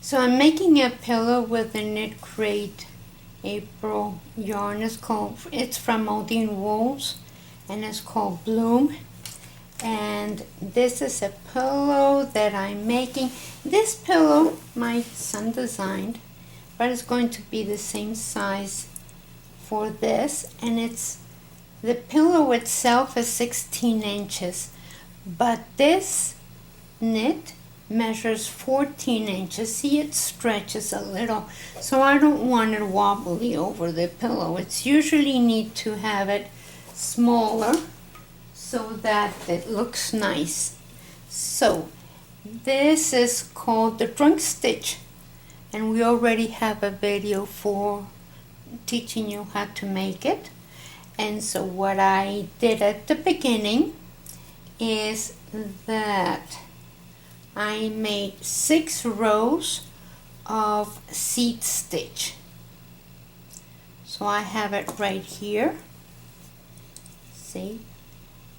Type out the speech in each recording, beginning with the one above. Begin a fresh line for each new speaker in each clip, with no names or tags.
So I'm making a pillow with a Knitcrate April yarn. It's from Audine wools, and it's called Bloom. And this is a pillow that I'm making. This pillow my son designed, but it's going to be the same size for this, and the pillow itself is 16 inches, but this knit measures 14 inches. See, it stretches a little, so I don't want it wobbly over the pillow. It's usually need to have it smaller so that it looks nice. So this is called the trunk stitch, and we already have a video for teaching you how to make it. And so what I did at the beginning is that I made 6 rows of seat stitch. So I have it right here. See,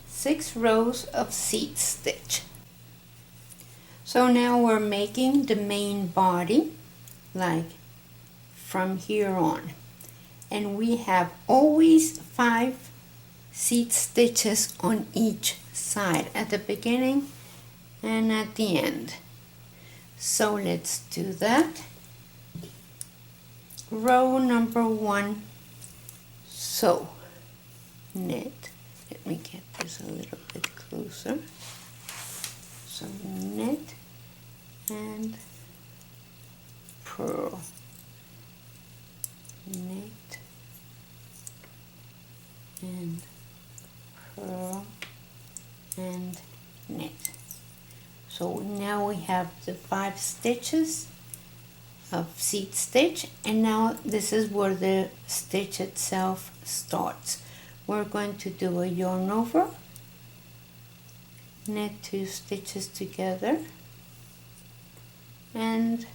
6 rows of seat stitch. So now we're making the main body, like from here on. And we have always 5 seat stitches on each side, at the beginning and at the end. So let's do that. Row number 1, so knit. Let me get this a little bit closer. So knit and purl. Knit and purl and knit. So now we have the 5 stitches of seat stitch, and now this is where the stitch itself starts. We're going to do a yarn over, knit 2 stitches together, and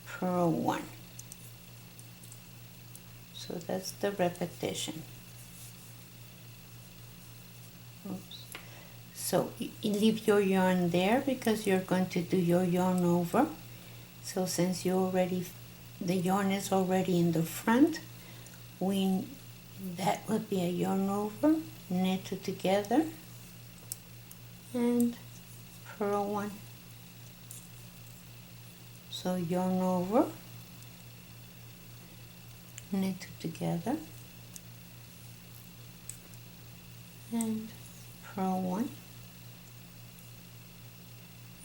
purl 1. So that's the repetition. Oops. So you leave your yarn there because you're going to do your yarn over. So since the yarn is already in the front, that would be a yarn over, knit 2 together, and purl 1. So yarn over, knit 2 together, and purl 1,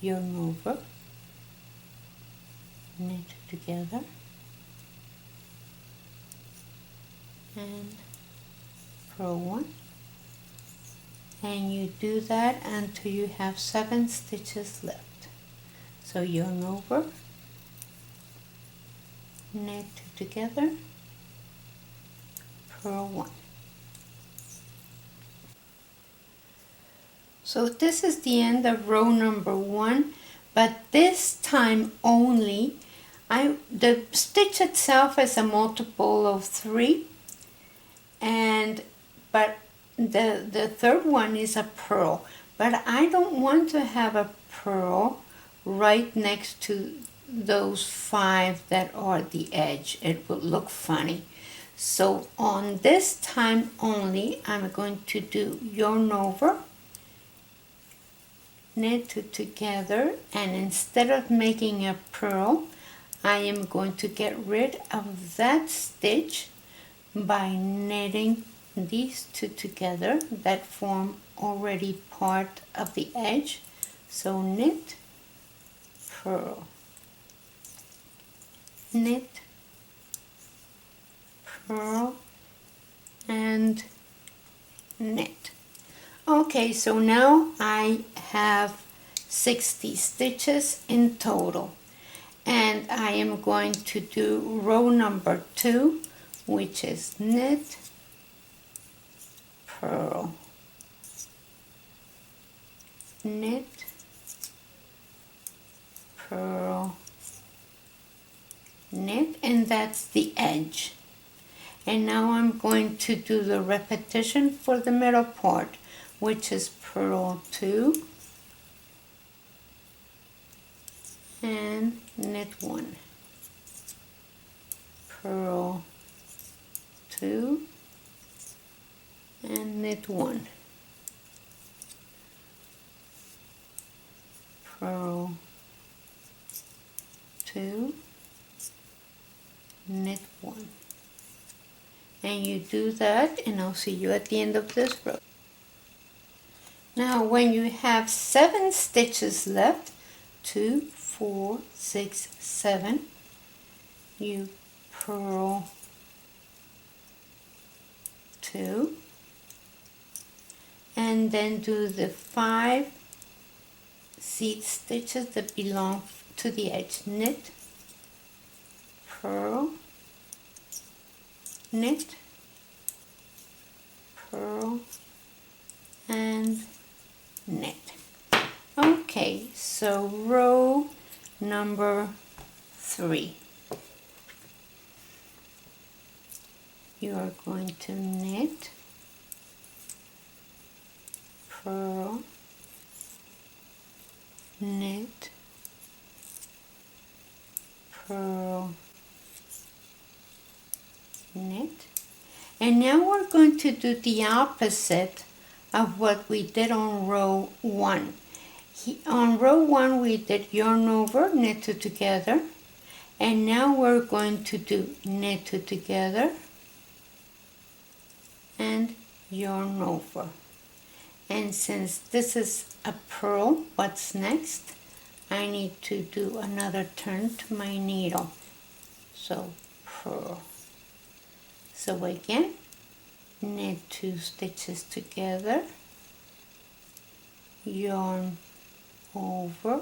yarn over, knit 2 together, and purl 1, and you do that until you have 7 stitches left. So yarn over, knit 2 together, purl 1. So this is the end of row number 1, but this time only the stitch itself is a multiple of 3, but the third one is a purl, but I don't want to have a purl right next to those 5 that are the edge. It would look funny. So on this time only, I'm going to do yarn over, knit 2 together, and instead of making a purl, I am going to get rid of that stitch by knitting these 2 together that form already part of the edge. So knit, purl, knit, purl, and knit. Okay, so now I have 60 stitches in total, and I am going to do row number 2, which is knit, purl, knit, purl, knit, and that's the edge. And now I'm going to do the repetition for the middle part, which is purl 2 and knit 1, purl 2 and knit 1, purl 2, knit 1, and you do that, and I'll see you at the end of this row. Now when you have 7 stitches left, 2, 4, 6, 7, you purl 2 and then do the 5 seed stitches that belong to the edge. Knit, purl, knit, purl, and knit. Okay, so row number 3. You are going to knit, purl, knit, purl, knit, and now we're going to do the opposite of what we did on row 1. On row 1 we did yarn over, knit 2 together, and now we're going to do knit 2 together and yarn over. And since this is a purl, what's next? I need to do another turn to my needle. So purl. So again, knit 2 stitches together, yarn over,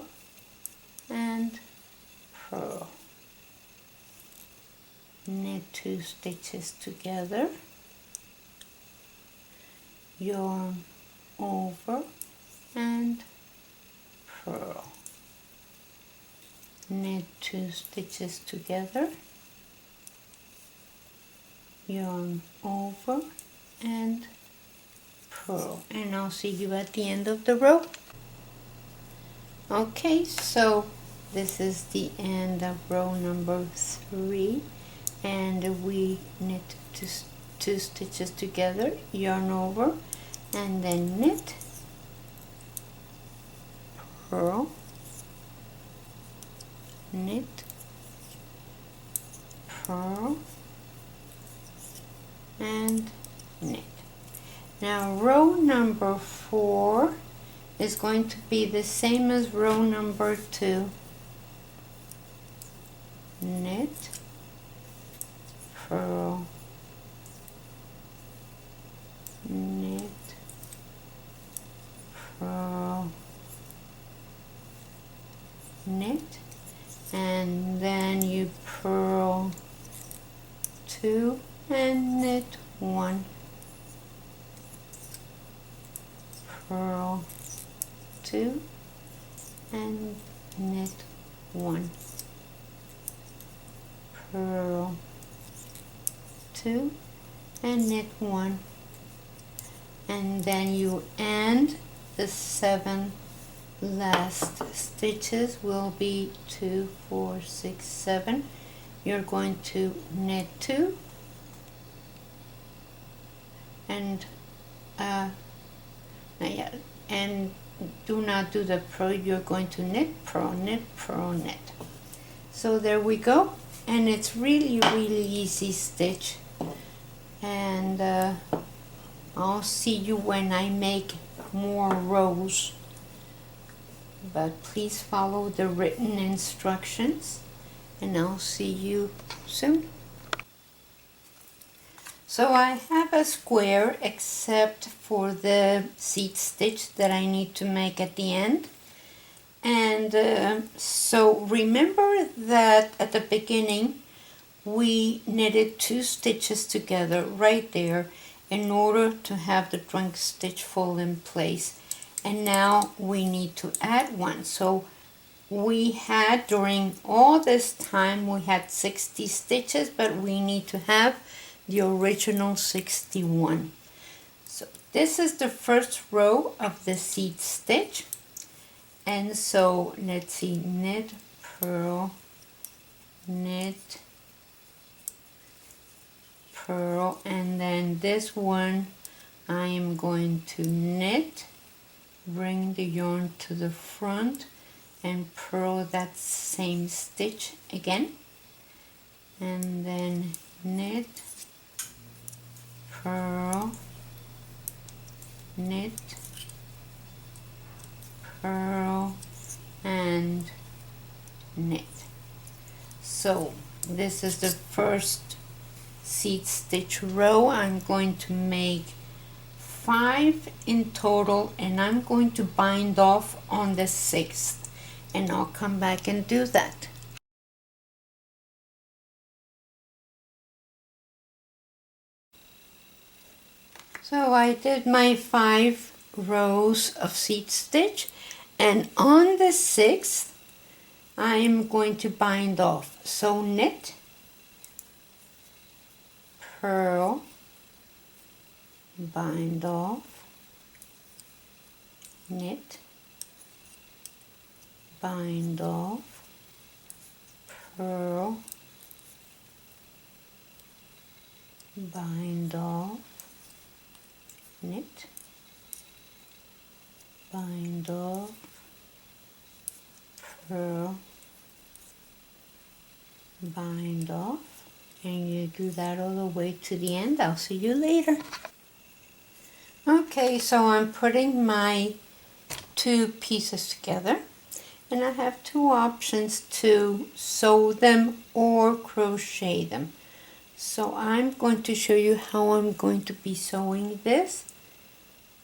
and purl. Knit 2 stitches together, yarn over, and purl. Knit 2 stitches together, yarn over, and purl, and I'll see you at the end of the row. Okay, so this is the end of row number 3, and we knit 2 stitches together, yarn over, and then knit, purl, knit, purl, and knit. Now row number 4 is going to be the same as row number 2. Knit, purl, knit, purl, knit, and then you purl 2 and knit 1, purl 2 and knit 1, purl 2 and knit 1, and then you end the 7 last stitches will be 2, 4, 6, 7. You're going to knit 2 and and do not do the purl. You're going to knit, purl, knit, purl, knit. So there we go, and it's really easy stitch, and I'll see you when I make more rows, but please follow the written instructions, and I'll see you soon. So I have a square except for the seat stitch that I need to make at the end. And so remember that at the beginning we knitted 2 stitches together right there in order to have the trunk stitch fall in place. And now we need to add 1. So we had, during all this time, we had 60 stitches, but we need to have the original 61. So this is the first row of the seat stitch, and so let's see, knit, purl, knit, purl, and then this one I am going to knit, bring the yarn to the front and purl that same stitch again, and then knit, purl, knit, purl, and knit. So this is the first seed stitch row. I'm going to make 5 in total, and I'm going to bind off on the 6th, and I'll come back and do that. So I did my 5 rows of seed stitch, and on the 6th I am going to bind off. So knit, purl, bind off, knit, bind off, purl, bind off, knit, bind off, purl, bind off, and you do that all the way to the end. I'll see you later. Okay, so I'm putting my 2 pieces together, and I have 2 options to sew them or crochet them. So I'm going to show you how I'm going to be sewing this.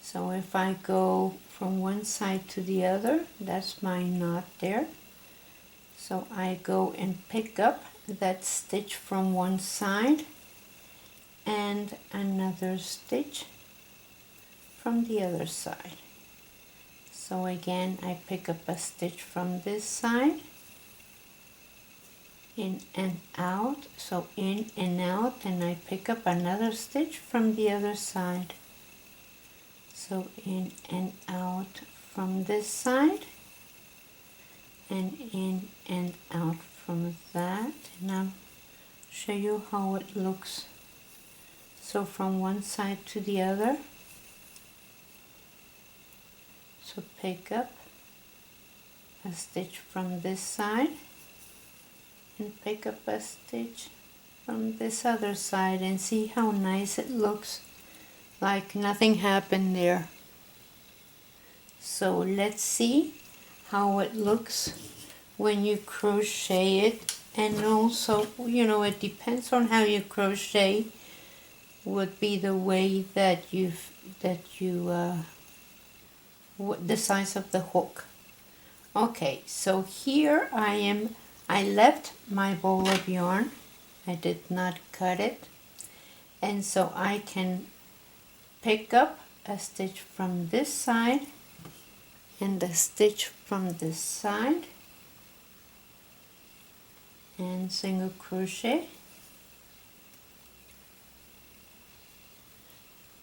So if I go from one side to the other, that's my knot there. So I go and pick up that stitch from one side and another stitch from the other side. So again, I pick up a stitch from this side, in and out, so in and out, and I pick up another stitch from the other side. So in and out from this side, and in and out from that, and I'll show you how it looks. So from one side to the other, so pick up a stitch from this side and pick up a stitch from this other side, and see how nice it looks, like nothing happened there. So let's see how it looks when you crochet it. And also, you know, it depends on how you crochet, would be the way that the size of the hook. Okay, so here I left my ball of yarn. I did not cut it, and so I can pick up a stitch from this side and a stitch from this side, and single crochet,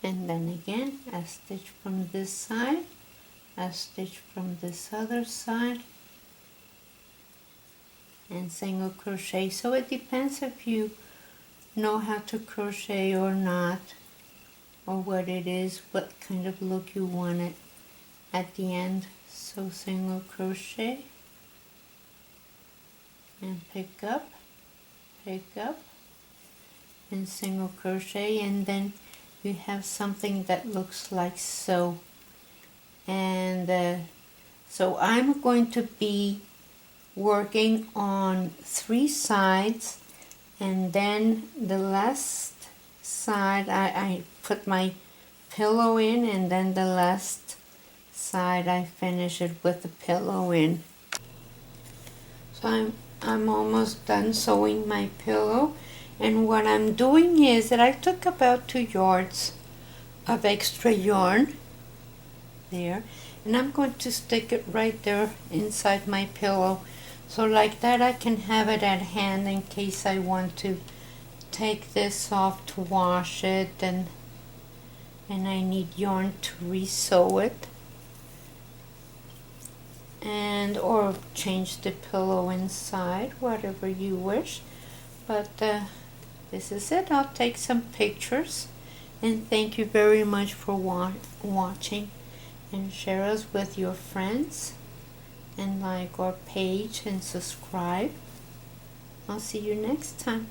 and then again a stitch from this side, a stitch from this other side, and single crochet. So it depends if you know how to crochet or not, or what it is, what kind of look you want it at the end. So single crochet and pick up, and single crochet, and then you have something that looks like so. And so I'm going to be working on 3 sides, and then the last side I put my pillow in, and then the last side I finish it with the pillow in. So I'm almost done sewing my pillow, and what I'm doing is that I took about 2 yards of extra yarn there, and I'm going to stick it right there inside my pillow, so like that I can have it at hand in case I want to take this off to wash it, and I need yarn to re-sew it. and or change the pillow inside, whatever you wish. But this is it. I'll take some pictures, and thank you very much for watching, and share us with your friends, and like our page and subscribe. I'll see you next time.